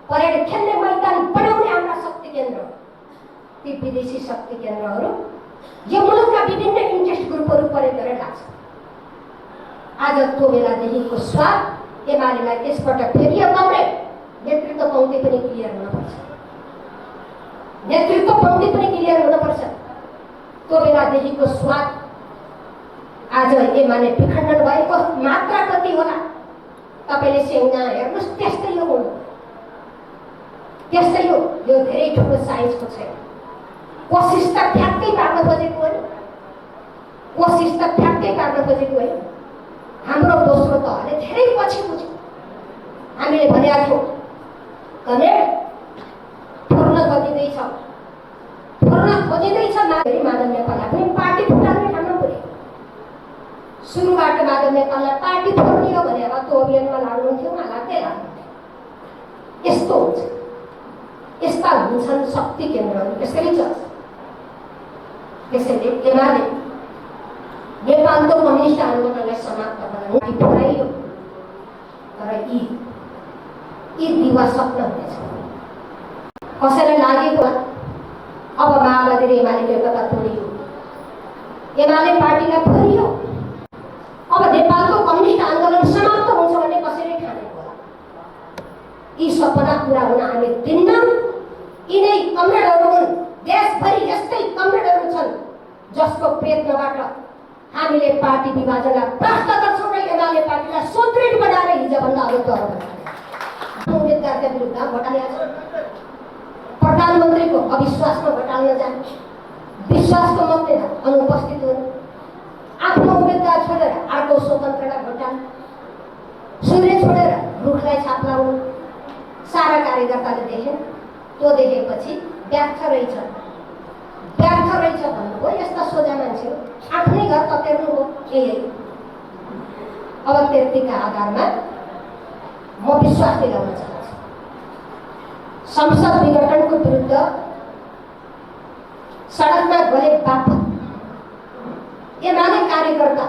Parade खेल्ने मैदान बनाउने हाम्रा शक्ति केन्द्र, ती विदेशी शक्ति केन्द्रहरू यो मुलुकका विभिन्न इन्ट्रेस्ट ग्रुपहरू प्रयोग गरेर लाग्छ। आज त्यो बेलादेखिको स्वाद एमालेलाई त्यसबाट फेरि लगाउने नेतृत्व पङ्क्ति पनि क्लियर हुनुपर्छ। नेतृत्व पङ्क्ति पनि क्लियर हुनुपर्छ। त्यो बेलादेखिको स्वाद आज एमाले विखण्डन भएको मात्रा कति होला तपाईले स्याउना हेर्नुस्, त्यस्तै हो। त्यस्तै हो, यो धेरै ठुलो साइन्सको छैन। कोसिस त ठ्याक्कै पार्न खोजेको हो नि, कोसिस त ठ्याक्कै पार्न खोजेको होइन। हाम्रो दोस्रो तहले धेरै पछि बुझ्यो। हामीले भनेका थियौँ कमरेड फुर्न खोजिँदैछ, फुर्न खोजिँदैछ। माधव नेपाललाई पनि पार्टी फुटाउने ठाउँमा पुर्यो। सुरुबाट माधव नेपाललाई पार्टी फोड्ने हो भने अब त्यो अभियानमा लाग्नुहुन्थ्यो, लाग्दै लाग्नुहुन्थ्यो। यस्तो हुन्छ, यस्ता हुन्छन् शक्ति केन्द्रहरू, यसरी चल्छ। त्यसैले एमाले नेपालको कम्युनिस्ट आन्दोलनलाई समाप्त बनाउन पुर्याइयो, तर यी दिवा सप्न हुनेछ। कसैलाई लागेको अब माओवादी र एमाले एकता तोडियो, एमाले पार्टीलाई फोरियो, अब नेपालको कम्युनिस्ट आन्दोलन समाप्त हुन्छ भन्ने कसैले ठानेको होला। यी सपना पुरा हुन हामी दिन्नौँ। यिनै कमरेडहरू हुन्, देशभरि यस्तै कमरेडहरू छन् जसको प्रयत्नबाट हामीले पार्टी विभाजनलाई प्रष्ट गर्छौँ र एमाले पार्टीलाई सुदृढ बनाएर हिजोभन्दा अझ डर बनाएर उम्मेदवारका विरुद्ध भोट हालेको छ। प्रधानमन्त्रीको अविश्वासमा भोट हाल्न जाने, विश्वासको मतमा अनुपस्थित हुनु, आफ्नो उम्मेदवार छोडेर अर्को स्वतन्त्रलाई भोट हाल्नु, सूर्य छोडेर रुखलाई छाप लाउनु, सारा कार्यकर्ताले देखे। त्यो देखेपछि व्यर्थ रहेछ, व्यर्थ रहेछ भन्नुभयो। यस्ता सोझा मान्छे आफ्नै घर ततेर्नु हो। यही अब त्यतिका आधारमा म विश्वास दिलाउन चाहन्छु। संसद विघटनको विरुद्ध सडकमा गए बापत एमाले कार्यकर्ता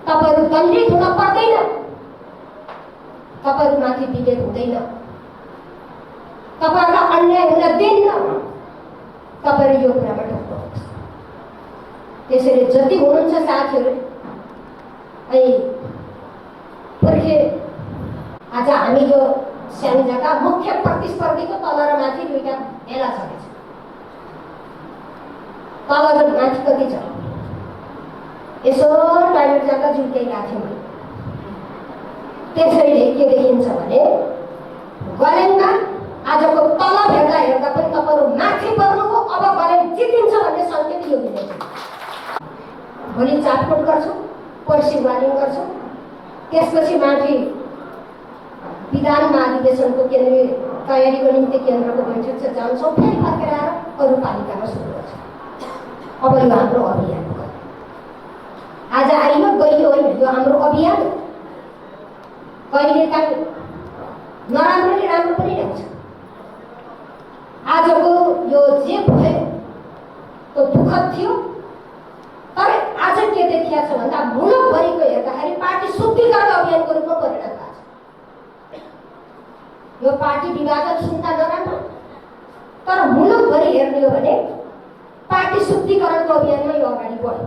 तपाईहरू दण्डित हुन पर्दैन, तपाईहरूमाथि विभेद हुँदैन, तपाईहरूलाई अन्याय हुन दिन्न। तपाईहरू यो कुरामा ढुक्नुहुन्छ। त्यसैले जति हुनुहुन्छ साथीहरू, पुर्खे आज हामी यो सानो जग्गा मुख्य प्रतिस्पर्धीको तल र माथि दुईटा भेला छ। तल र माथि कति छ यसो टोयलेट जाँदा झुल्काइरहेको थियौँ। त्यसैले के देखिन्छ भने गलेनमा आजको तल भेट्दा हेर्दा पनि तपाईँहरू माथि पर्नुको, अब गलेन जितिन्छ भन्ने सङ्केत यो दिँदैछ। भोलि चाटफुट गर्छौँ, पर्सि वार्निङ गर्छौँ, त्यसपछि माथि विधान महाधिवेशनको केन्द्रीय तयारीको निम्ति केन्द्रको बैठक चाहिँ जान्छौँ, फेरि फर्केर आएर अरू पालिकामा सुरु गर्छौँ। अब यो हाम्रो अभियान हो। आज आइयो गइयो होइन, यो हाम्रो अभियान हो। कहिलेकाहीँ नराम्रोले राम्रो पनि ल्याउँछ। आजको यो जे भयो त्यो दुःखद थियो, तर आज के देखिया छ भन्दा मुलुकभरिको हेर्दाखेरि पार्टी शुद्धिकरण अभियानको रूपमा परिणत भएको छ। यो पार्टी विभाजन सुन्दा नराम्रो, तर मुलुकभरि हेर्ने हो भने पार्टी शुद्धिकरणको अभियानमा यो अगाडि बढ्यो।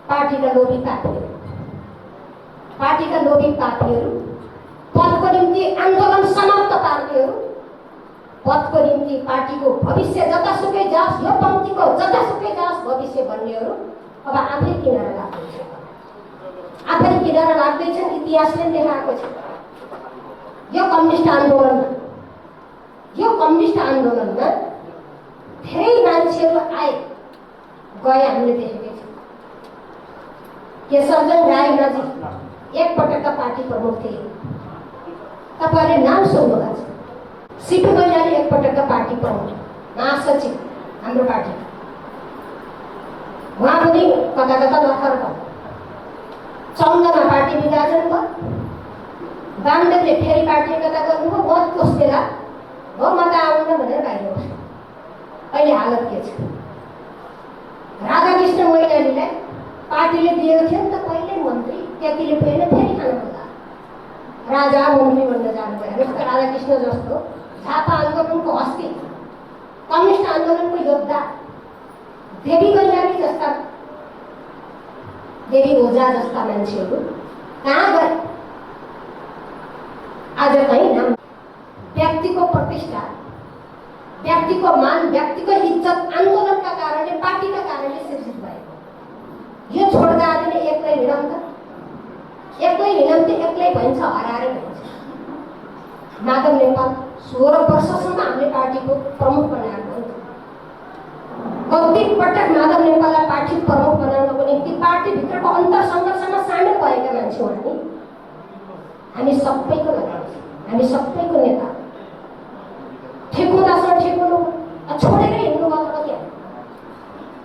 पार्टीका लोभी पार्टीहरू, पार्टीका लोभी पार्टीहरू, पदको निम्ति आन्दोलन समाप्त पार्टीहरू, पदको निम्ति पार्टीको भविष्य जतासुकै जाओस्, यो पङ्क्तिको जतासुकै जाओस् भविष्य भन्नेहरू अब आफै किनारा लाग्दैछन्, आफै किनारा लाग्दैछन्। इतिहासले देखाएको छ यो कम्युनिस्ट आन्दोलनमा धेरै मान्छेहरू आए गए, हामीले देखेकै छौँ। केशवचन्द्र राई नजिक एकपटकका पार्टी प्रमुख थिए, तपाईँहरूले नाम सुन्नुभएको छ। सिपी मैनाली एकपटकका पार्टी प्रमुख, महासचिव हाम्रो पार्टी, उहाँ पनि कता कता भर्खर भयो। 14 मा पार्टी विभाजन भयो, वामदेवले फेरि पार्टी एकता गर्नुभयो। म त्यस बेला हो म त आउन भनेर बाहिर बस्यो। अहिले हालत के छ? राधाकृष्ण मैनालीलाई पार्टीले दिएको थियो नि त पहिले मन्त्री, त्यतिले फेरि खानु होला। राजा मन्त्री बन्न जानुभयो। हेर्नुहोस् त, राधाकृष्ण जस्तो झापा आन्दोलनको हस्ती, कम्युनिस्ट आन्दोलनको योद्धा, देवी गैरानी जस्ता, देवी ओझा जस्ता मान्छेहरू कहाँ गए? आज कहीँ नाम, व्यक्तिको प्रतिष्ठा, व्यक्तिको मान, व्यक्तिको इज्जत आन्दोलनका कारणले, पार्टीका कारणले सिर्जित भएको। यो छोड्दा आदिले एक्लै हिँडौँ त, एक्लै हिँडौँ त एक्लै भइन्छ, हराएर भइन्छ। माधव नेपाल 16 वर्षसम्म हामीले पार्टीको प्रमुख बनाएको हो। कति पटक माधव नेपाललाई पार्टी प्रमुख बनाउनको निम्ति पार्टीभित्रको अन्तर सङ्घर्षमा सामेल भएका मान्छे हो। हामी सबैको लगाउँछौँ, हामी सबैको नेता। ठेकुदासँग ठेकुनु छोडेर हिँड्नुभयो त क्या?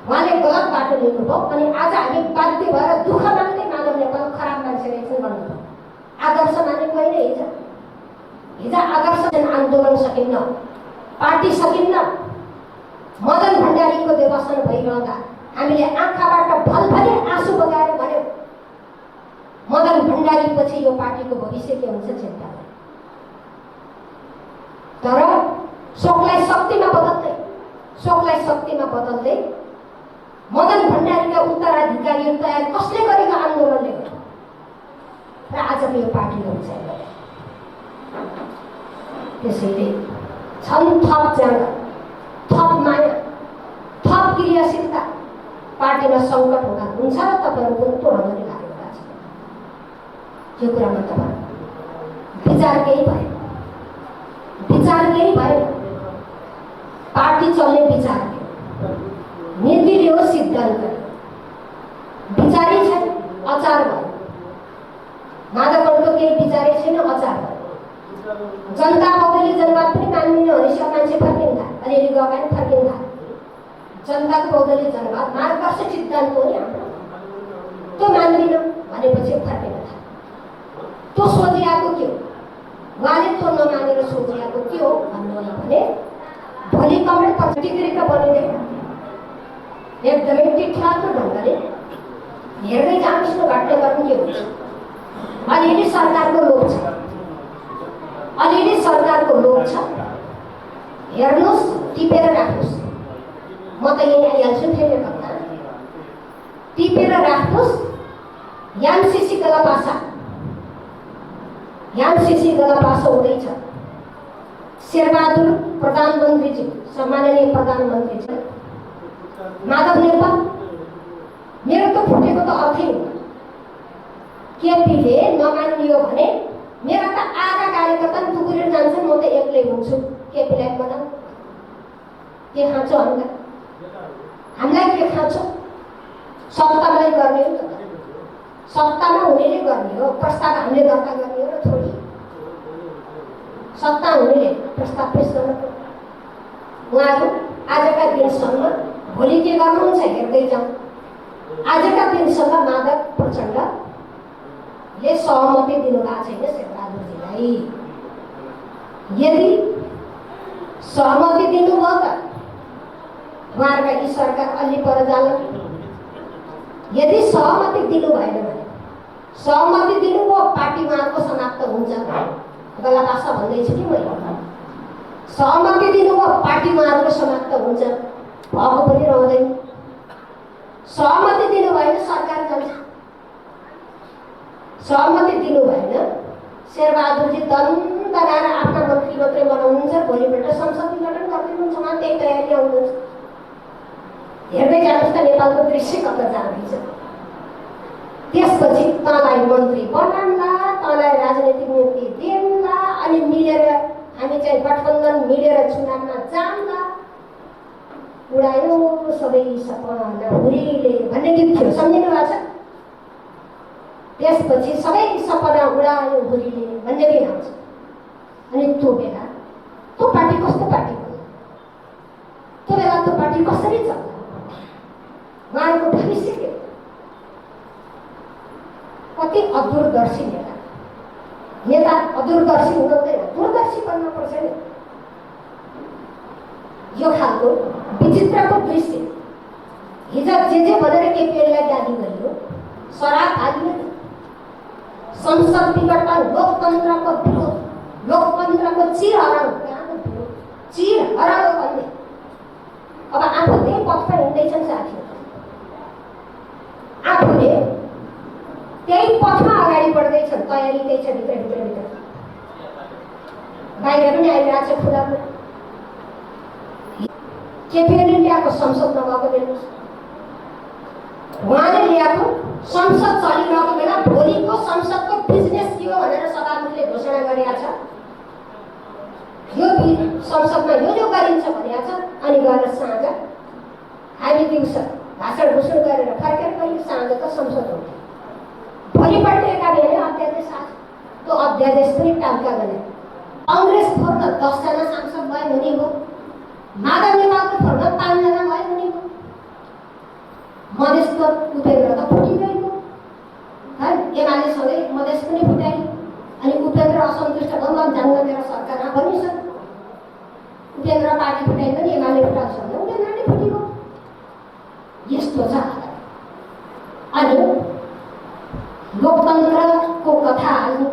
उहाँले गलत बाटो लिनुभयो अनि आज हामी बाध्य भएर दुःख मान्दै माधव नेपाल खराब मान्छे रहेछन् भन्नुभयो। आदर्श माने कहिले हिजो आदर्श आन्दोलन सकिन्न, पार्टी सकिन्न। मदन भण्डारीको देवासन भइरहँदा हामीले आँखाबाट भलभले आँसु बगाएर भन्यौँ, मदन भण्डारी पछि यो पार्टीको भविष्य के हुन्छ चिन्ता। तर शोकलाई शक्तिमा बदल्दै, शोकलाई शक्तिमा बदल्दै मदन भण्डारीका उत्तराधिकारी तयार कसले गरेको आन्दोलनले हो र आजको यो पार्टीले हुन्छ। त्यसैले छन् थप जाँदा, थप माया, थप क्रियाशीलता। पार्टीमा सङ्कट हुँदा हुन्छ र तपाईँहरू पनि तोड्दै लागेका छ। यो कुरामा तपाईँ विचार केही भएन, विचार केही भएन। पार्टी चल्ने विचार थियो, नीति लियो, सिद्धान्त लियो, विचारै छैन, अचार भयो। माधवको केही विचारै छैन, अचार भयो। जनता बदली जनवाद पनि मान्दिन भनेपछि मान्छे फर्किन्छ, अलिअलि गएर फर्किन्छ। जनताको बदली जनवाद मार्गदर्शक सिद्धान्त हो नि हाम्रो, त्यो मान्दिन भनेपछि फर्किन थाल्यो। त्यो सोचिआएको के हो? उहाँले त्यो नमानेर सोचिआएको के हो भन्नु भने भोलि कमेन्ट प्रतिक्रिया बनिँदैन। एकदमै टिठ्याको ढङ्गले हेर्दै जानुहोस् न घटना गर्नु के हुन्छ। अलिअलि सरकारको लोभ छ, अलिअलि सरकारको लोभ छ। हेर्नुहोस्, टिपेर राख्नुहोस्। म त यही आइहाल्छु फेरि भन्दा, टिपेर राख्नुहोस्। एमसिसी गलपासा, एमसिसी गलपासा हुँदैछ। शेरबहादुर प्रधानमन्त्रीजी, सम्माननीय प्रधानमन्त्रीजी माधव नेपाल, मेरो त फुटेको त अर्थै हुँदैन। केपीले नमानियो भने मेरा त आधा कार्यकर्ता टुक्रिएर जान्छन्, म त एक्लै हुन्छु। केपीलाई बनाऊ, के खान्छौ हामीलाई? हामीलाई के खान्छौ? सत्तालाई गर्ने हो त, सत्तामा हुनेले गर्ने हो। प्रस्ताव हामीले दर्ता गर्ने हो र थोडी सत्ता हुनेले प्रस्ताव पेश गर्नु। उहाँहरू आजका दिनसम्म, भोलि के गर्नुहुन्छ हेर्दै जाउँ। आजका दिनसम्म माधव प्रचण्डले सहमति दिनुभएको छैन शेरबहादुरजीलाई। यदि सहमति दिनुभयो त उहाँहरूका यी सरकार अलि पर जाला। यदि सहमति दिनु भएन भने, सहमति दिनुभयो पार्टी उहाँको समाप्त हुन्छ। गलत भन्दैछु कि मैले, सहमति दिनुभयो पार्टी उहाँहरूको समाप्त हुन्छ, भएको पनि रहँदैन। सहमति दिनु भएन सरकार जान्छ। सहमति दिनु भएन शेरबहादुरजी दनदनाएर आफ्ना मन्त्री मात्रै बनाउनुहुन्छ। भोलिपल्ट संसद विघटन गरिदिनुहुन्छ, उहाँ त्यही तयारी आउनुहुन्छ। हेर्दै जानुहोस् त नेपालको दृश्य कता जाँदैछ। त्यसपछि तँलाई मन्त्री बनाउला, तँलाई राजनीतिक नियुक्ति दिउँला, अनि मिलेर हामी चाहिँ गठबन्धन मिलेर चुनावमा जाउँला। उडायो सबै सपना हुरीले भन्ने गीत थियो, सम्झिनु भएको छ? त्यसपछि सबै सपना उडायो हुरीले भन्ने दिन आउँछ। अनि त्यो बेला त्यो पार्टी कस्तो पार्टी हो? त्यो बेला त्यो पार्टी कसरी चल्ला? उहाँहरूको भविष्य के? कति अदूरदर्शी नेता। नेता अदूरदर्शी हुँदैन, दूरदर्शी बन्नुपर्छ नि। यो खालको विचित्रको दृश्य हिजो जे भनेर केपीएललाई गाली गरियो, शराब हालियो, संसद विघटन, लोकतन्त्रको विरोध, लोकतन्त्रको चिरहरण, चिरहरण भन्ने अब आफू त्यही पथमा हिँड्दैछन् साथीहरू, आफूले त्यही पथमा अगाडि बढ्दैछन्, तयारी त्यही छ भित्र बाहिर पनि आइरहेको छ खुला कुरा। केपीले ल्याएको संसद नभएको बेला, उहाँले ल्याएको संसद चलिरहेको बेला भोलिको संसदको बिजनेस के हो भनेर सभामुखले घोषणा गरेका छ। यो संसदमा यो गरिन्छ भनेको छ। अनि गएर साँझ हामी दिउँसो भाषण भुषण गरेर फर्केर कहिले साँझको संसद हुन्छ। भोलिपल्ट एकाबेला अध्यादेश आयो। त्यो अध्यादेश पनि टाल्का गरे। कांग्रेस फोर्न 10 जना सांसद भए हुने हो, माधव नेपालको फोर्न 5 जना भए हुने हो, मधेसको उपेन्द्र त फुटिगएको है, एमालेसँगै मधेस पनि फुटाइ। अनि उपेन्द्र असन्तुष्ट भयो, जान्न मेरो सरकारमा भनिसक्यो। उपेन्द्र पार्टी फुटाइ पनि एमाले फुटाउँछ भने उपेन्द्र नै फुटिगयो। यस्तो छ। अनि लोकतन्त्रको कथा हाल्नु,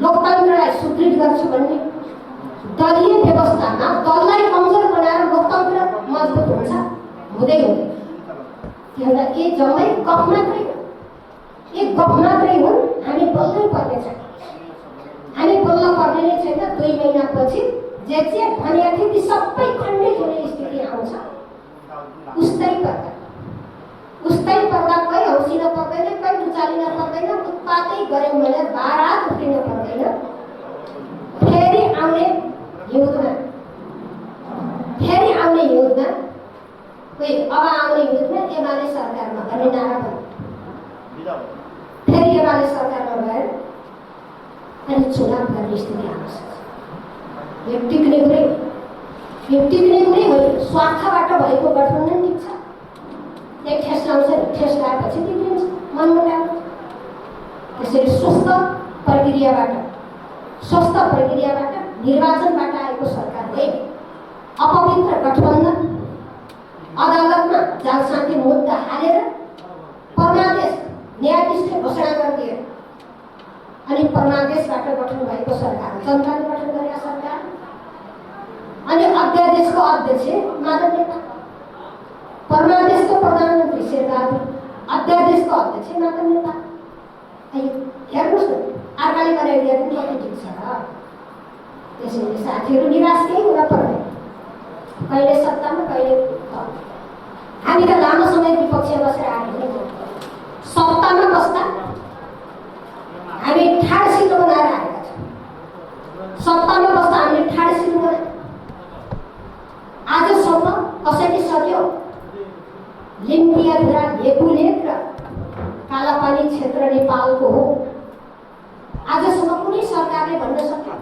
लोकतन्त्रलाई सुदृढ गर्छु भन्ने दलीय व्यवस्थामा दललाई कमजोर बनाएर लोकतन्त्र मजबुत हुन्छ हुँदै हुँदैन। त्योभन्दा के जम्मै गफ मात्रै हो, एक गफ मात्रै हुन्। हामी बोल्नै पर्नेछ, हामी बोल्न पर्ने नै छैन। 2 महिनापछि जे भनेका थिए ती सबै खण्डित हुने स्थिति आउँछ। उस्तै पर्दा कोही हौसिन पर्दैन, कोही उचालिन पर्दैन, उत्पातै गऱ्यौँ भने बारात उठिन पर्दैन। फेरि आउने युद्धमा कोही अब आउने युद्धमा एमाले सरकारमा भन्ने नारा भयो। फेरि एमाले सरकारमा गएर अनि चुनाव गर्ने स्थिति आउँछ। यो टिक्ने कुरै होइन, स्वार्थबाट भएको गठबन्धन टिक्छ। एक ठेस लाउँछ, ठेस लगाएपछि बिग्रिन्छ, मनमुटाव। त्यसरी स्वस्थ प्रक्रियाबाट निर्वाचनबाट आएको सरकारले अपवित्र गठबन्धन अदालतमा जालसाथी मुद्दा हालेर परमादेश न्यायाधीशले घोषणा गरिदियो। अनि परमादेशबाट गठन भएको सरकार, जनताले गठन गरेका सरकार। अनि अध्यादेशको अध्यक्ष माधव नेपाल, परमादेशको प्रधानमन्त्री शेरबहादुर, अध्यादेशको अध्यक्ष माधव नेपाल। हेर्नुहोस् न, अर्काले गराइदिए पनि कति ठिक छ। त्यसैले साथीहरू निराश केही हुन पर्दैन। कहिले सत्तामा कहिले हामी त लामो समय विपक्षमा बसेर आएको, सत्तामा बस्दा हामी ठाड सिलो बनाएर आएका छौँ। सत्तामा बस्दा हामीले ठाड सिलो बनायौँ। आजसम्म कसैले सक्यो लिम्पियाधुरा लेपुलेक र कालापानी क्षेत्र नेपालको हो, आजसम्म कुनै सरकारले भन्न सक्यो?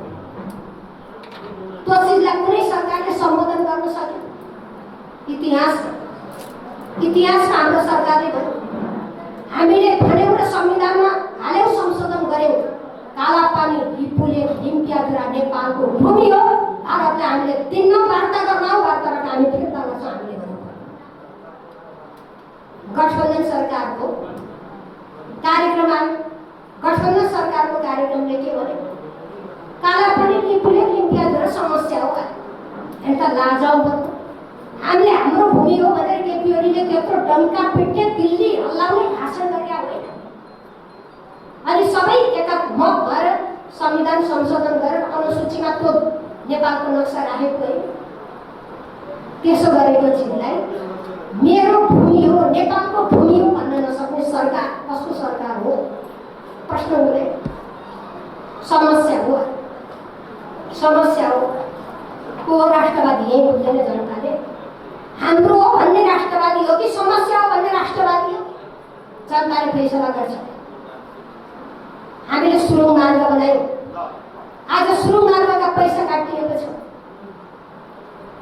त्यो चिजलाई कुनै सरकारले सम्बोधन गर्न सक्यो? इतिहासमा हाम्रो सरकारले भन्यो, हामीले भन्यौँ र संविधानमा हाल्यौँ, संशोधन गऱ्यौँ, कालापानी लिपुलेक लिम्पियाधुरा नेपालको भूमि हो, भारतले हामीले दिनमा वार्ता गर्न वार्ताबाट हामी फिर्ता गर्छौँ। हामीले गठबन्धन सरकारको कार्यक्रमले के भन्यो? कालापानी लिपुलेक लिम्पियाधुरा समस्या हो। एउटा लाजाउ भयो। हामीले हाम्रो भूमि हो भनेर केपी ओलीले त्यत्रो डङ्का पिट्टे दिल्ली हल्लाउने भाषण गरेका होइन। अनि सबै एकमत भएर संविधान संशोधन गरेर अनुसूचीमा त्यो नेपालको नक्सा राखेको है। त्यसो गरेको चिजलाई मेरो भूमि हो, नेपालको भूमि हो भन्न नसक्ने सरकार कसको सरकार हो? प्रश्न हुने समस्या हो। को राष्ट्रवादी यही बुझ्दैन जनताले। हाम्रो हो भन्ने राष्ट्रवादी हो कि समस्या हो भन्ने राष्ट्रवादी हो? जनताले फैसला गर्छ। हामीले सुरुङ मार्ग बनायौँ, आज सुरुङ मार्गका पैसा काटिएको छ।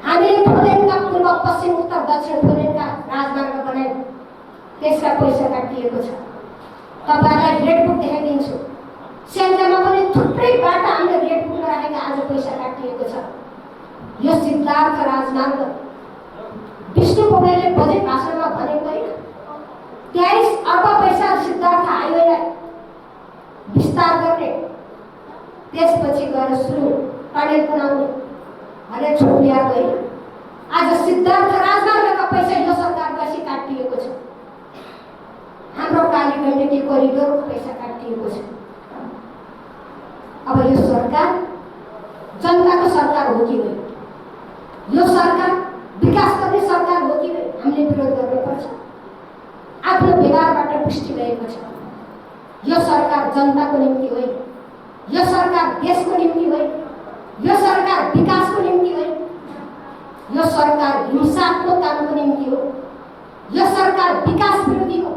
हामीले फोलेनका पूर्व पश्चिम उत्तर दक्षिण फोलेनका राजमार्ग बनायौँ, त्यसका पैसा काटिएको छ। तपाईँलाई रेड बुक देखाइदिन्छु। सेन्टरमा पनि थुप्रै बाटो हामीले रेड बुकमा राखेका आज पैसा काटिएको छ। यो सिद्धार्थ राजमार्ग विष्णु पौडेलले बजेट भाषणमा भनेको होइन, 23 अर्ब पैसा सिद्धार्थ हाइवेलाई विस्तार गर्ने, त्यसपछि गएर सुरु टनेल बनाउने भने छुट्याएको होइन। आज सिद्धार्थ राजमार्गका पैसा यो सरकारपछि काटिएको छ। हाम्रो कालीगण्डकी कोरिडोरको पैसा काटिएको छ। अब यो सरकार जनताको सरकार हो कि होइन? यो सरकार विकास गर्ने सरकार हो कि होइन? हामीले विरोध गर्नुपर्छ। आफ्नो व्यवहारबाट पुष्टि भएको छ। यो सरकार जनताको निम्ति होइन, यो सरकार देशको निम्ति होइन, यो सरकार विकासको निम्ति होइन, यो सरकार हिंसात्मक कामको निम्ति हो, यो सरकार विकास विरोधी हो,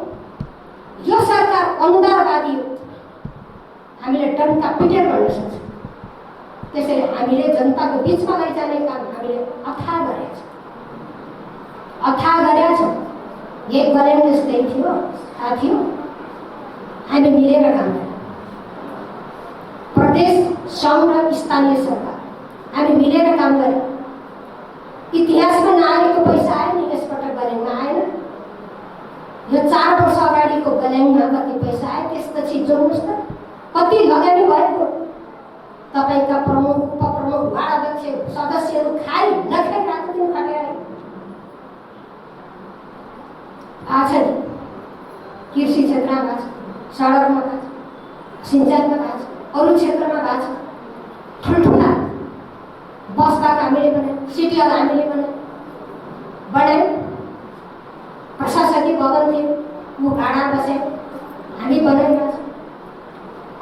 यो सरकार अनुदानवादी हो। हामीले डन्का पिटेर भन्न सक्छौँ। त्यसैले हामीले जनताको बिचमा लैजाने काम हामीले अथाह गरेका छौँ। एक गरे जस्तै थियो, थाहा थियो। हामी मिलेर काम गऱ्यौँ। प्रदेश, सङ्घ र स्थानीय सरकार हामी मिलेर काम गऱ्यौँ। इतिहासमा नआएको पैसा आयो नि, यसपटक गल्याङमा आएन। यो 4 वर्ष अगाडिको गल्याङमा कति पैसा आयो, त्यसपछि जोड्नुहोस् त कति लगानी भएको। तपाईँका प्रमुख, उपप्रमुख, वार्डाध्यक्ष, सदस्यहरू खाइ नखाइ रातो दिन खटेर आए। आज कृषि क्षेत्रमा भएको छ, सडकमा भएको छ, सिँचाइमा भएको छ, अरू क्षेत्रमा भएको छ। ठुल्ठुला बस बाटो हामीले बनायौँ, सिटी हल हामीले बनायौँ। प्रशासकीय भवन थियो, ऊ भाडा बस्यौँ, हामी बनाइरहेको छौँ।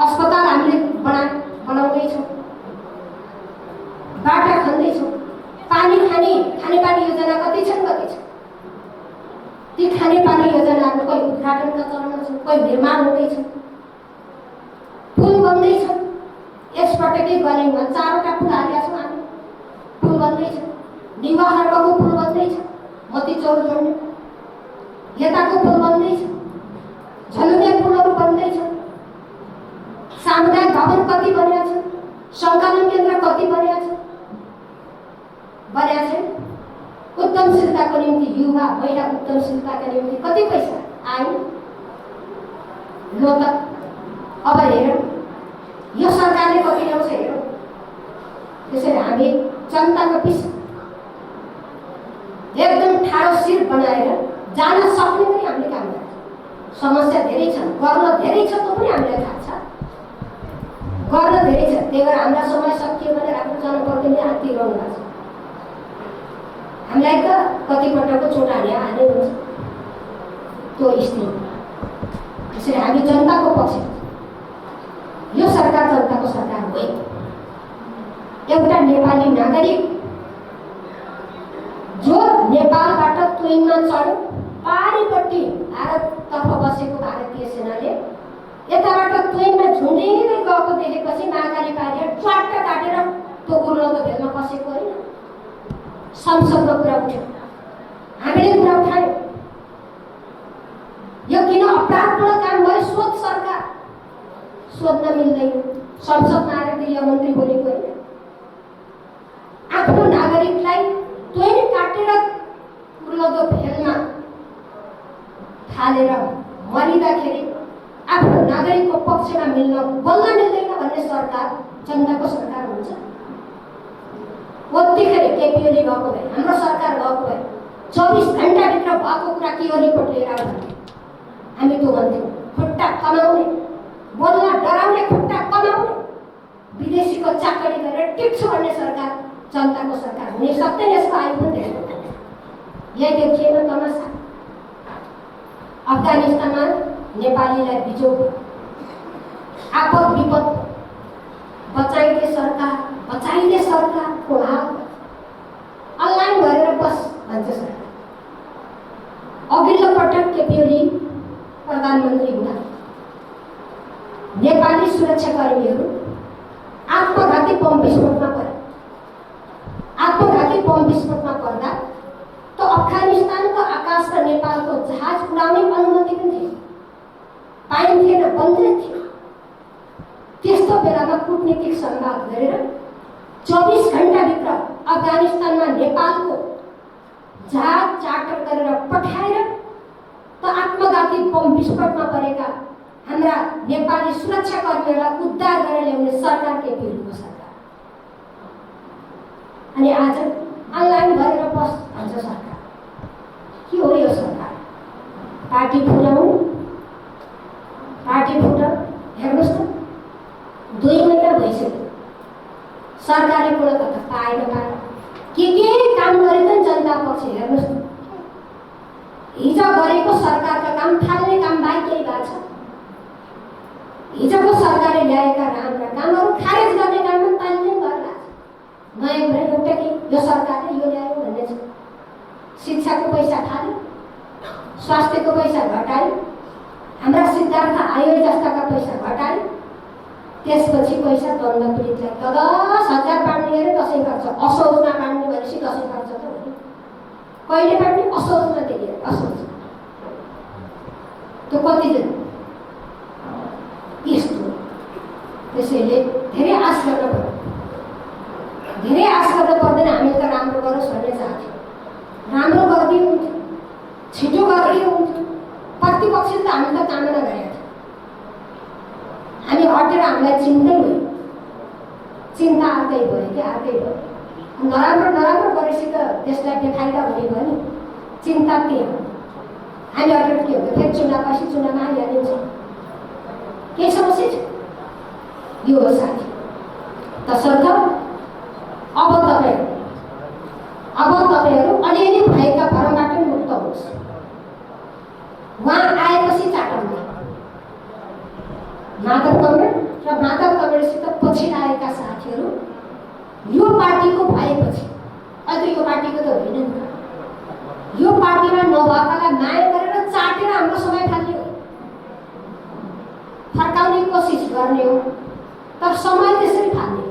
अस्पताल हामीले बनाउँदैछौँ, बाटा खन्दैछौँ। खानेपानी योजना कति छन्? ती खानेपानी योजनाहरू कोही उद्घाटनका चरणमा छन्, कोही निर्माण हुँदैछ, पुल बन्दैछ। यसपटकै गल्याङमा 4वटा पुल हालेका छौँ हामी। पुल बन्दैछ, निवाहरको पुल बन्दैछ, मतिचौर जोड्ने यताको पुल बन्दैछ, झलुङ्गे पुलहरू बन्दैछ। सामुदायिक भवन कति बनेका छन्, सङ्कलन केन्द्र कति बनेका छन्? उद्यमशीलताको निम्ति, युवा महिला उद्यमशीलताका निम्ति कति पैसा आयो? लो त अब हेरौँ यो सरकारले कति ल्याउँछ हेरौँ। त्यसैले हामी जनताको बिच एकदम ठाडो शिर बनाएर जान सक्ने पनि हामीले काम गर्छौँ। समस्या धेरै छन्, गर्न धेरै छ, त्यो पनि हामीलाई थाहा छ। गर्न धेरै छ, त्यही भएर हाम्रा समय सकियो भने आफ्नो जनप्रतिनिधि हात्ती रहनु भएको छ। हामीलाई त कतिपटकको चोट हाने हुन्छ त्यो स्थिति। त्यसैले हामी जनताको पक्ष, यो सरकार जनताको सरकार हो। एउटा नेपाली नागरिक जो नेपालबाट ट्रेनमा चढ्यो, पारिपट्टि भारततर्फ बसेको भारतीय सेनाले यताबाट ट्रेनमा झुन्डिँदै गएको देखेपछि नागाली पारेर च्वाट्ट काटेर त्यो गुरुलको भेलमा बसेको होइन। संसदमा कुरा उठ्यो, हामीले कुरा उठायौँ। यो किन अपराधपूर्ण काम भयो? सोध सरकार सोध्न मिल्दैन। संसदमा आएर गृहमन्त्री बोलेको होइन। आफ्नो नागरिकलाई ट्रेन काटेर गुरुलको भेलमा हालेर मरिँदाखेरि आफ्नो नागरिकको पक्षमा बोल्न मिल्दैन भन्ने सरकार जनताको सरकार हुन्छ। उत्तिखेर केपी ओली भएको भए, हाम्रो सरकार भएको भए 24 घण्टाभित्र भएको कुरा के हो रिपोर्ट लिएर आउँथ्यो। हामी त्यो भन्थ्यौँ, खुट्टा कमाउने, बोल्न डराउने, खुट्टा कमाउने, विदेशीको चाकरी गरेर टिप्छु भन्ने सरकार जनताको सरकार हुन सक्दैन। यसको आयु पनि धेरै। यही देखिएन तमासा। अफगानिस्तानमा नेपालीलाई बिजोग, आपद विपद, बचाइदे सरकारको हाल अनलाइन गरेर बस भन्छ सरकार। अघिल्लो पटक केपी ओली प्रधानमन्त्री हुँदा नेपाली सुरक्षाकर्मीहरू आत्मघाती बम विस्फोटमा परे। आत्मघाती बम विस्फोटमा पर्दा त अफगानिस्तानको आकाश र नेपालको जहाज उडाउने अनुमति पनि थिएन, पाइन्थेन, बन्दै थियो। त्यस्तो बेलामा कूटनीतिक संवाद गरेर 24 घण्टाभित्र अफगानिस्तानमा नेपालको जहाज चार्टर गरेर पठाएर त आत्मघाती बम विस्फोटमा परेका हाम्रा नेपाली सुरक्षाकर्मीहरूलाई उद्धार गरेर ल्याउने सरकार केपीको सरकार। अनि आज अनलाइन गरेर बस भन्छ सरकार। के हो यो सरकार? पार्टी फुटाउनु, पार्टी फुटाउनु। हेर्नुहोस् त, 2 महिना भइसक्यो सरकारले कुनै कथा पाएन के काम गरे त जनता पक्ष। हेर्नुहोस् त, हिजो गरेको सरकारका काम थाल्ने काम बाहेक केही भएको छ? हिजोको सरकारले ल्याएका राम्रा कामहरू खारेज गर्ने काममा तालिम गर्ला। नयाँ कुरा एउटा के यो सरकारले यो ल्यायो भन्ने छ। शिक्षाको पैसा खाल्यो, स्वास्थ्यको पैसा घटायो, हाम्रा सिद्धार्थ आयोग जस्ताका पैसा घटायो। त्यसपछि पैसा द्वन्द्व पीडितलाई 10,000 बाँड्ने अरे दसैँ खर्च, असोजमा बाँड्ने भनेपछि दसैँ खर्च त हो। कहिले बाँड्ने? असोजमा दिने, असोज त्यो कति दिन यस्तो। त्यसैले धेरै आश गर्न पर्यो, धेरै आश गर्न पर्दैन। हामीले त राम्रो गरोस् भन्ने चाहन्थ्यौँ, राम्रो गरिदियो हुन्थ्यो, छिटो गरिदियो हुन्थ्यो। प्रतिपक्षले त हामी त कामना गरेका थियौँ। हामी हटेर हामीलाई चिन्दै भयो, चिन्ता अर्कै भयो कि अर्कै भयो। नराम्रो नराम्रो गरेपछि त त्यसलाई बेफाइदा हुने भयो नि। चिन्ता के हो? हामी हटेर के हुन्छ? फेरि चुनावपछि चुनावमा आइहालिन्छ, केही समस्या छ? यो हो साथी। तसर्थ अब तपाईँहरू अलिअलि भएका भरमबाट मुक्त होस्। उहाँ आएपछि चाटौँला। माधव कमरेड र माधव कमरेडसित पछि आएका साथीहरू यो पार्टीको भएपछि, अहिले यो पार्टीको त होइन नि, यो पार्टीमा नभएकालाई माया गरेर चाटेर हाम्रो समय फाल्ने हो, फर्काउने कोसिस गर्ने हो। तर समय त्यसरी फाल्ने हो।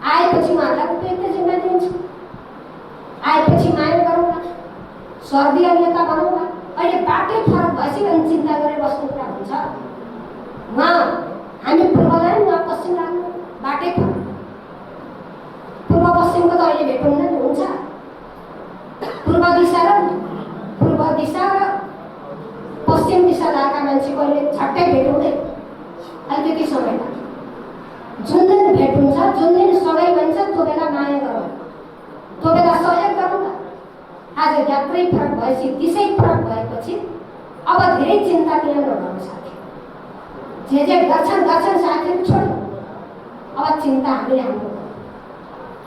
आएपछि उहाँहरूलाई उपयुक्त जिम्मा दिन्छ, आएपछि माया गरौँला, सर्दीय नेता बनाउँला। अहिले बाटै फरक भएपछि अनि चिन्ता गरेर बस्ने कुरा हुन्छ। उहाँ हामी पूर्व लाग्यौँ, उहाँ पश्चिम लाग्यौँ, बाटै फरक। पूर्व पश्चिमको त अहिले भेट हुन्न नि, हुन्छ। पूर्व दिशा र पश्चिम दिशा लगाएका मान्छेको अहिले झट्टै भेट हुँदैन, अलिकति समय लाग्छ। जुन दिन भेट हुन्छ, जुन दिन सँगै भन्छ, त्यो बेला माया गरौँ, त्यो बेला सहयोग गरौँ न। आज यात्रै फरक भएपछि, दिशै फरक भएपछि अब धेरै चिन्ता किन नगर्नु साथी? जे गर्छन् साथीहरू छोड्नु। अब चिन्ता हामीले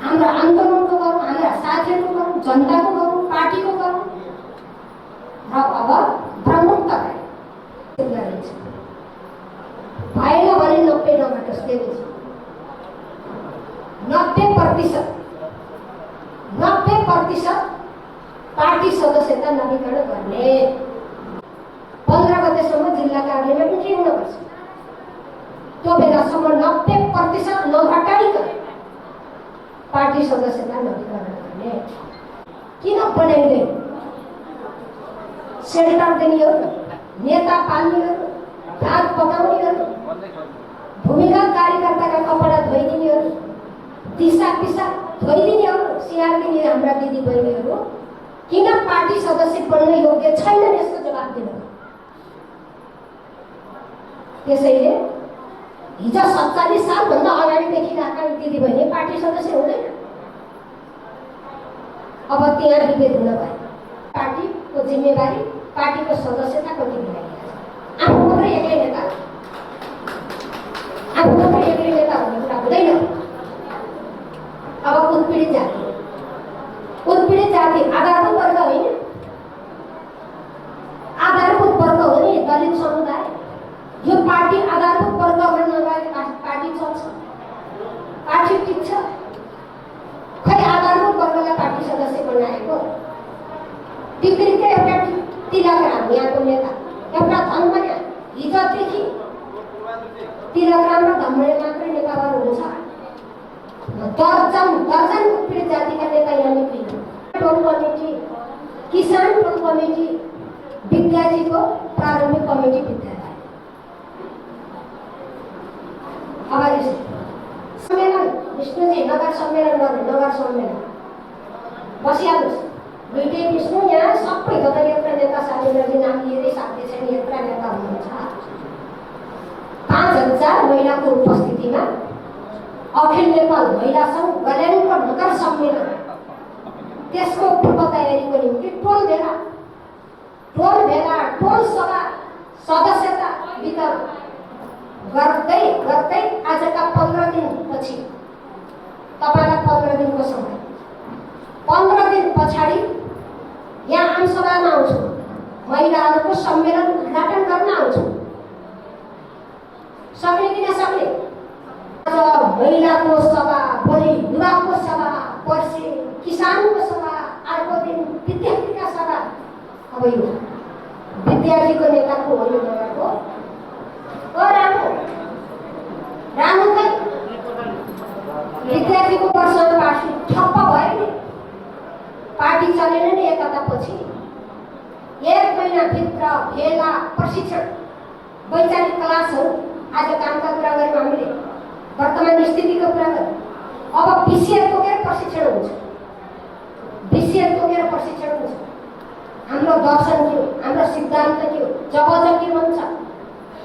हाम्रो आन्दोलनको गरौँ, हाम्रा साथीहरूको गरौँ, जनताको गरौँ, पार्टीको गरौँ। र अब प्रमुख तपाईँ भएन भने 90 नघटोस्। देवीजी 90% पार्टी सदस्यता नवीकरण गर्ने। 15 गतेसम्म जिल्ला कार्यालयमा इन्ट्री हुनुपर्छ। त्यो बेलासम्म 90% नघटाइकन पार्टी सदस्यता नवीकरण गर्ने। किन बनाइँदैन? सेल्टर दिनेहरू, नेता पाल्नेहरू, भात पकाउनेहरू, भूमिगत कार्यकर्ताका कपडा धोइदिनेहरू, दिशा पिसा धोइदिनेहरू, स्याहार दिने हाम्रा दिदी बहिनीहरू किन पार्टी सदस्य बन्न योग्य छैनन्? यसको जवाब दिनु। त्यसैले हिजो 47 सालभन्दा अगाडिदेखि आएका दिदी बहिनी पार्टी सदस्य हुँदैन। अब त्यहाँ विभेद हुन भयो। पार्टीको जिम्मेवारी, पार्टीको सदस्यता कति मिलाइएको छ? आफू मात्रै एक्लै नेता हुने कुरा हुँदैन। अब उत्पीडित जाति आधारभूत वर्ग होइन, आधारभूत वर्ग हो नि दलित समुदाय। यो पार्टी आधारभूत वर्गबाट नभए पार्टी चल्छ, पार्टी टिक्छ। खै आधारभूत वर्गलाई पार्टी सदस्य बनाएको टिक्रीकै एउटा तिलकराम यहाँको नेता, एउटा धनमाया। हिजोदेखि तिलकराम र धनमाया मात्रै नेताहरू हुन्छ। दर्जन उत्पीडित जातिका नेता यहाँ निक्लिनु। टोल कमिटी, किसान टोल कमिटी, विद्यार्थीको प्रारम्भिक कमिटी विद्यालय। अब सम्मेलन विष्णुजी नगर सम्मेलन गर्ने, नगर सम्मेलन बसिहाल्नुहोस्। दुईटै विष्णु यहाँ सबै गदर यात्रा नेता साथीहरूले नाम लिएरै साथी छैन, यात्रा नेता हुनुहुन्छ। 5000 महिलाको उपस्थितिमा अखिल नेपाल महिला सङ्घ गल्यानको नगर सम्मेलन त्यसको पूर्व तयारीको निम्ति टोल भेला टोल सभा सदस्यता वितरण गर्दै गर्दै आजका 15 दिनपछि तपाईलाई 15 दिनको समय 15 दिन पछाडि यहाँ आमसभामा आउँछु, महिलाहरूको सम्मेलन उद्घाटन गर्न आउँछु। सक्ने कि नसक्ने? आज महिलाको सभा, भोलि युवाको सभा, पर्सि किसानको सभा, अर्को दिन विद्यार्थीका सभा। अब यो विद्यार्थीको नेताको हो, यो नगरको रामु खै विद्यार्थीको वर्षमा पार्टी ठप्प भयो नि, पार्टी चलेन नि। एक हप्तापछि 1 महिनाभित्र भेला प्रशिक्षण वैचारिक क्लासहरू आज कामका कुरा गऱ्यौँ हामीले, वर्तमान स्थितिको कुरा गऱ्यौँ। अब विषय तोकेर प्रशिक्षण हुन्छ, विषय तोकेर प्रशिक्षण हुन्छ। हाम्रो दर्शन के हो, हाम्रो सिद्धान्त के हो, जब के भन्छ,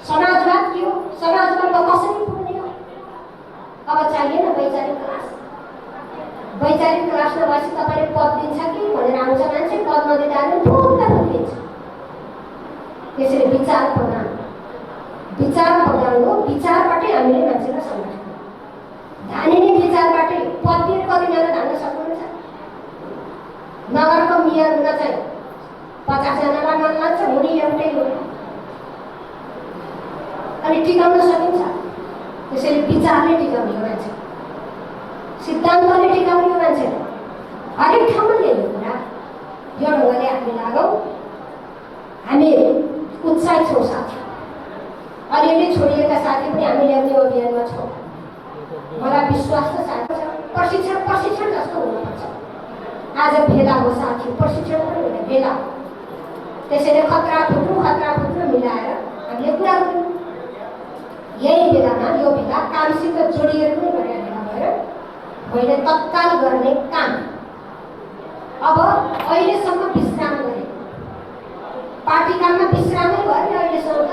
समाजवाद के हो, समाजवादमा कसरी पुग्ने हो। अब चाहिएन वैचारिक क्लास। वैचारिक क्लास नभएपछि तपाईँले पद दिन्छ कि भनेर आउँछ मान्छे, पद नदिँदा फुल्का फुल्किन्छ। त्यसरी विचार प्रदान हो, विचारबाटै हामीले मान्छेलाई सङ्गठन धानिने, विचारबाटै पद दिएर कतिजना धान्न सक्नुहुन्छ? नगरको मेयर हुन चाहिँ 50 जनालाई मन लाग्छ, हुने एउटै हो, अनि टिकाउन सकिन्छ। त्यसैले विचारले टिकाउने हो मान्छे, सिद्धान्तले टिकाउने हो मान्छे। हरेक ठाउँमा ल्याउने कुरा यो ढङ्गले हामी लागौँ। हामी उत्साहित छौँ साथी, अलिअलि छोडिएका साथी पनि हामी ल्याउने अभियानमा छौँ। मलाई विश्वास छ साथी, प्रशिक्षण जस्तो हुनुपर्छ। आज भेला हो साथी, प्रशिक्षण पनि होइन, भेला। त्यसैले खतरा फुत्रो मिलाएर हामीले कुरा गऱ्यौँ। यही बेलामा यो बेला कामसित जोडिएर पनि गरेर बेला भएर मैले तत्काल गर्ने काम अब अहिलेसम्म विश्राम गरेँ। पार्टी काममा विश्रामै भयो अहिलेसम्म त।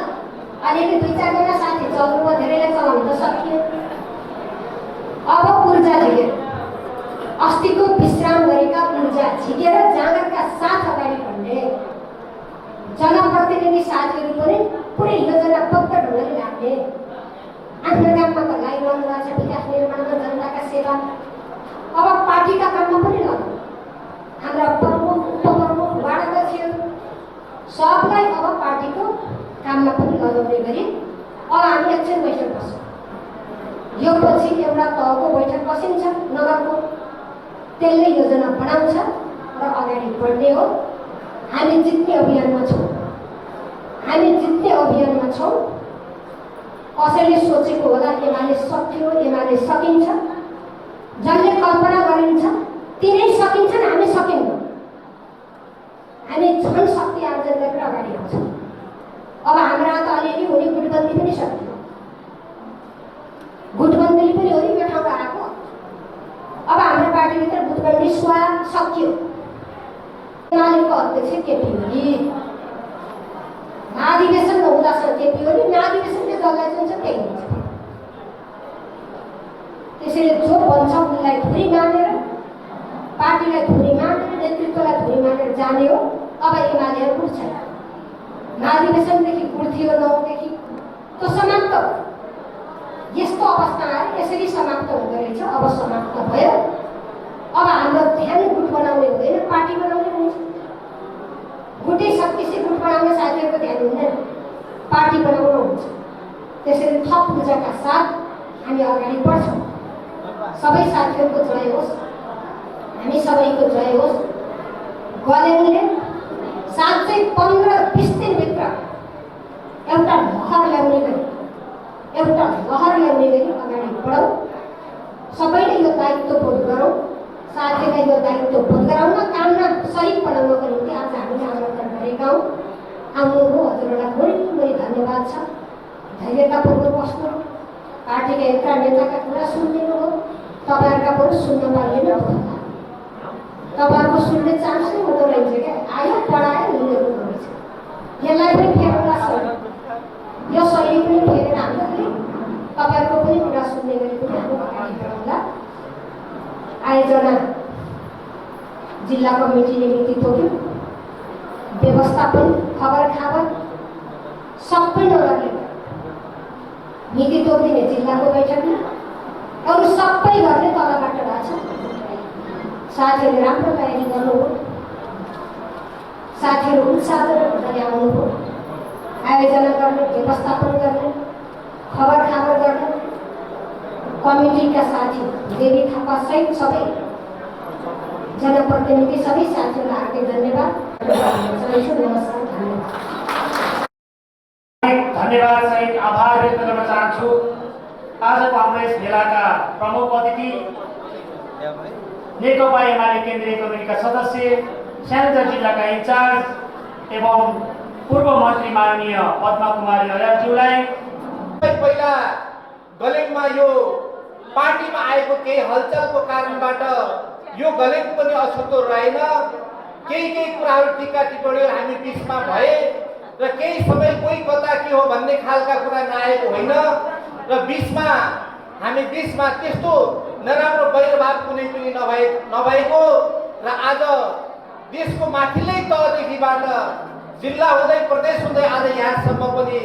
अलिअलि 2-4 साथी चल्नु, धेरैलाई चलाउनु त सकियो। अब ऊर्जा झिकेर, अस्तिको विश्राम गरेका ऊर्जा झिकेर जाँगरका साथ अगाडि बढ्ने जनप्रतिनिधि साथीहरू पनि पुरै योजनाबद्ध ढङ्गले लाग्ने। आफ्नो काममा त लागिरहनु भएको छ, विकास निर्माणमा, जनताका सेवा। अब पार्टीका काममा पनि लगाउँ। हाम्रा प्रमुख, उपप्रमुख, वार्डाध्यक्षहरू सबलाई अब पार्टीको काममा पनि लगाउने गरी अब हामी एकछिन बैठक बस्छौँ। यो पछि एउटा तहको बैठक बसिन्छ नगरको, त्यसले योजना बनाउँछ र अगाडि बढ्ने हो। हामी जित्ने अभियानमा छौँ। कसैले सोचेको होला एमाले सक्यो, एमाले सकिन्छ, जसले कल्पना गरिन्छ तिनै सकिन्छन्, हामी सकिन्नौँ। हामी झन् शक्ति आर्जन गरेर अगाडि आउँछौँ। अब हाम्रा त अलिअलि हुने गुटबन्दी पनि सकियो, गुटबन्दी पनि हो नि यो ठाउँमा आएको। अब हाम्रो पार्टीभित्र गुटबन्दी सकियो। एमालेको अध्यक्ष केपी ओली, महाधिवेशन नहुँदासम्म केपी ओली, महाधिवेशनले जसलाई दिन्छ त्यही हुन्छ। त्यसैले जो भन्छ उनलाई धुरी मानेर, पार्टीलाई धुरी मानेर, नेतृत्वलाई धुरी मानेर जाने हो। अब एमालेहरू कुछ छैन। महाधिवेशनदेखि कुर्थ्यो 9देखि त्यो समाप्त भयो। यस्तो अवस्था आयो, यसरी समाप्त हुँदो रहेछ। अब समाप्त भयो। अब हाम्रो ध्यान गुट बनाउने हुँदैन, पार्टी बनाउने हुन्छ। गुटै शक्तिशी गुट बनाउने साथीहरूको ध्यान हुँदैन, पार्टी बनाउनु हुन्छ। त्यसैले थप ऊर्जाका साथ हामी अगाडि बढ्छौँ। सबै साथीहरूको जय होस्, हामी सबैको जय होस्। गल्याङले साँच्चै 15-20 दिनभित्र एउटा लहर ल्याउने गरी अगाडि बढौँ। सबैले यो दायित्व बोध गरौँ, साथीलाई यो दायित्व बोध गराउन, काममा सहित बनाउनको निम्ति आज हामीले आमन्त्रण गरेका हौँ। आउनु हो, हजुरहरूलाई बढी धन्यवाद छ। धैर्यतापूर्वक बस्नु, पार्टीका यत्रा नेताका कुरा सुनिदिनु हो। तपाईँहरूका कुरो सुन्न पाइएन, तपाईँहरूको सुन्ने चान्स नै हुँदो रहेछ क्या। आयो, पढायो, हिँडेको रहेछ। यसलाई पनि फेर्नु लाग्छ, यो शैली पनि फेरेर हामीले तपाईँहरूको पनि कुरा सुन्ने गरी पनि हामी अगाडि बढाउँला। आयोजना जिल्ला कमिटीले नीति तोड्यो, व्यवस्थापन खबर सबै नगरले नीति तोडिदिने जिल्लाको बैठकमा अरू सबै गर्ने तलबाट रहेछ। साथीहरूले राम्रो तयारी गर्नुभयो, साथीहरू उत्साहजनक गरी आउनुभयो। आयोजना गर्ने, व्यवस्थापन गर्ने, खबर गर्ने कमिटीका साथी देवी थापा सहित सबै जनप्रतिनिधि सबै साथीहरूलाई हार्दिक धन्यवाद। नमस्कार, धन्यवाद सहित आभार व्यक्त गर्न चाहन्छु। आजको हाम्रो यस भेलाका प्रमुख अतिथि नेकपा एमाले केन्द्रीय कमिटीका सदस्य, स्याङ्जा जिल्लाका इन्चार्ज एवं पूर्व मन्त्री माननीय पद्मा कुमारी अर्यालज्यूलाई पहिला गलेङमा यो पार्टीमा आएको केही हलचलको कारणबाट यो गलेङ पनि अछुतो रहेन। केही कुराहरू टिका टिप्पणीहरू हामी बिचमा भए र केही समय कोही कता के हो भन्ने खालका कुरा नआएको होइन र बिचमा हामी बिचमा त्यस्तो नराम्रो वैरभाव कुनै पनि नभएको र आज देशको माथिल्लै तहदेखिबाट जिल्ला हुँदै प्रदेश हुँदै आज यहाँसम्म पनि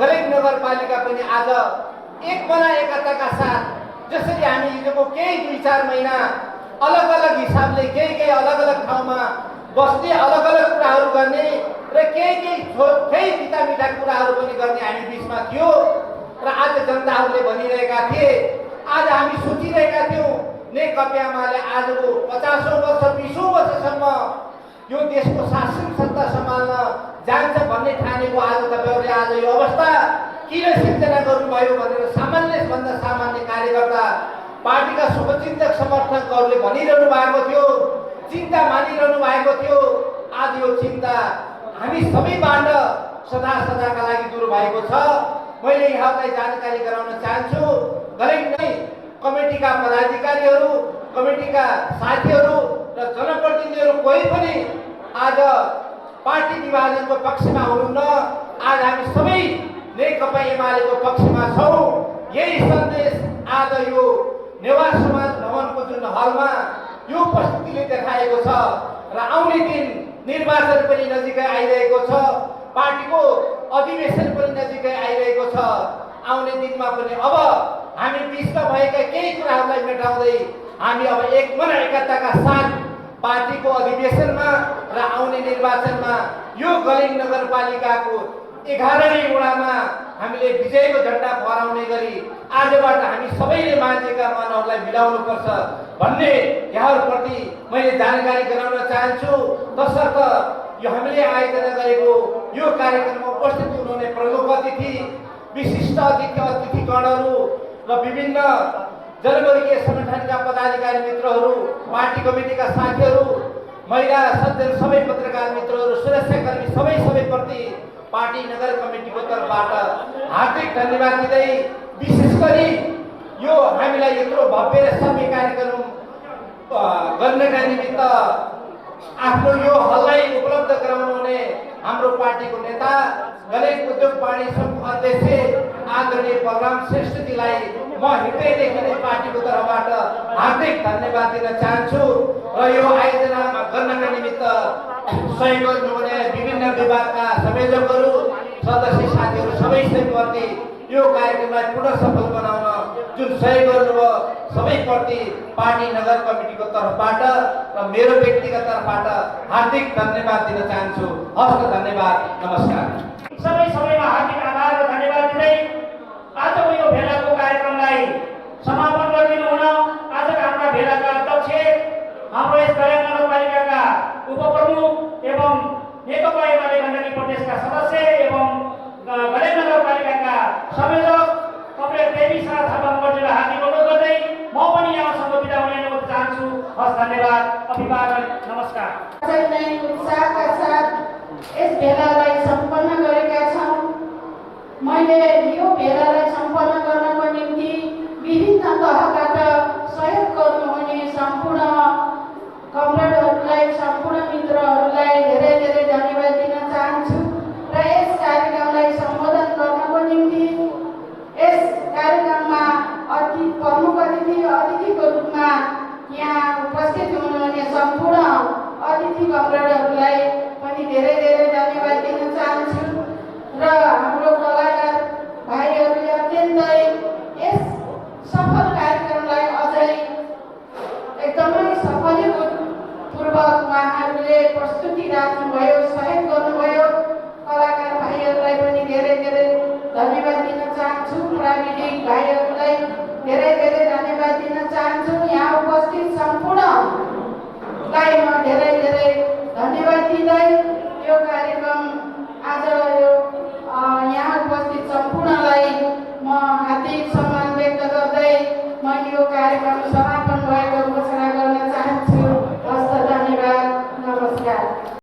गलेङ नगरपालिका पनि आज एक मना एकताका साथ जसरी हामी हिजोको केही 2-4 महिना अलग अलग हिसाबले केही अलग अलग ठाउँमा बस्ने, अलग अलग कुराहरू गर्ने र केही मिठा मिठा कुराहरू पनि गर्ने हामी बिचमा थियो र आज जनताहरूले भनिरहेका थिए, आज हामी सोचिरहेका थियौँ नेकपा एमाले आजको 50औं वर्ष 20औं वर्षसम्म यो देशको शासन सत्ता सम्हाल्न जान्छ भन्ने ठानेको आज तपाईँहरूले आज यो अवस्था किन सिर्जना गर्नुभयो भनेर सामान्यभन्दा सामान्य कार्यकर्ता, पार्टीका शुभचिन्तक समर्थकहरूले भनिरहनु भएको थियो, चिन्ता मानिरहनु भएको थियो। आज यो चिन्ता हामी सबैबाट सदाका लागि दूर भएको छ। मैले यहाँलाई जानकारी गराउन चाहन्छु, गलेङ नै कमिटीका पदाधिकारीहरू, कमिटीका साथीहरू र जनप्रतिनिधिहरू कोही पनि आज पार्टी विभाजनको पक्षमा हुनुहुन्न। आज हामी सबै नेकपा एमालेको पक्षमा छौँ। यही सन्देश आज यो नेवार समाज भवनको जुन हलमा यो उपस्थितिले देखाएको छ र आउने दिन निर्वाचन पनि नजिकै आइरहेको छ, पार्टीको अधिवेशन पनि नजिकै आइरहेको छ। आउने दिनमा पनि अब हामी बिचमा भएका केही कुराहरूलाई मेटाउँदै हामी अब एक मन एकताका साथ पार्टीको अधिवेशनमा र आउने निर्वाचनमा यो गलेङ नगरपालिकाको 11 वडामा हामीले विजयको झण्डा फहराउने गरी आजबाट हामी सबैले मान्छेका मनहरूलाई मिलाउनुपर्छ भन्ने यहाँहरूप्रति मैले जानकारी गराउन चाहन्छु। तसर्थ यो हामीले आयोजना गरेको यो कार्यक्रममा उपस्थित हुनुहुने प्रमुख अतिथि, विशिष्ट अतिथिगणहरू र विभिन्न जनवर्गीय संगठनका पदाधिकारी मित्रहरू, पार्टी कमिटीका साथीहरू, महिला सज्जन सबै पत्रकार मित्रहरू, सुरक्षाकर्मी सबैप्रति पार्टी नगर कमिटीको तर्फबाट हार्दिक धन्यवाद दिँदै विशेष गरी यो हामीलाई यत्रो भव्य र सभ्य कार्यक्रम गर्नका निमित्त आफ्नो यो हललाई उपलब्ध गराउनु हुने हाम्रो पार्टीको नेता गलेङ उद्योग वाणिज्य सङ्घ अध्यक्ष आदरणीय बलराम श्रेष्ठजीलाई म हृदयदेखि नै पार्टीको तर्फबाट हार्दिक धन्यवाद दिन चाहन्छु र यो आयोजना गर्नका निमित्त सहयोग गर्नुहुने विभिन्न विभागका संयोजकहरू, सदस्य साथीहरू सबैप्रति यो कार्यक्रमलाई पुनः सफल बनाउन जुन सहयोग गर्नुभयो सबैप्रति पार्टी नगर कमिटीको तर्फबाट र मेरो व्यक्तिगत तर्फबाट हार्दिक धन्यवाद दिन चाहन्छु। हस्त धन्यवाद, नमस्कार। सबैमा हार्दिक आभार र धन्यवाद दिँदै आजको यो भेलाको कार्यक्रमलाई समापन गरिदिनु हुन आजका हाम्रा भेलाका अध्यक्ष, हाम्रो यस गलेङ नगरपालिकाका उपप्रमुख एवं नेकपा एमाले गण्डकी प्रदेशका सदस्य एवं गलेङ नगरपालिकाका संयोजक कमरेड देवी थापा मगर्जीलाई हार्दिक अनुरोध गर्दै म पनि यहाँसँग बिदा हुने अनुरोध चाहन्छु। हस्, धन्यवाद, अभिवादन, नमस्कार। उत्साहका साथ यस भेलालाई सम्पन्न गरेका छौँ। मैले यो भेलालाई सम्पन्न गर्नको निम्ति विभिन्न तहबाट सहयोग गर्नुहुने सम्पूर्ण कमरेडहरूलाई, सम्पूर्ण मित्रहरूलाई धेरै धेरै धन्यवाद दिन चाहन्छु र यस कार्यक्रमलाई सम्बोधन गर्नको निम्ति भाइहरूलाई धेरै धेरै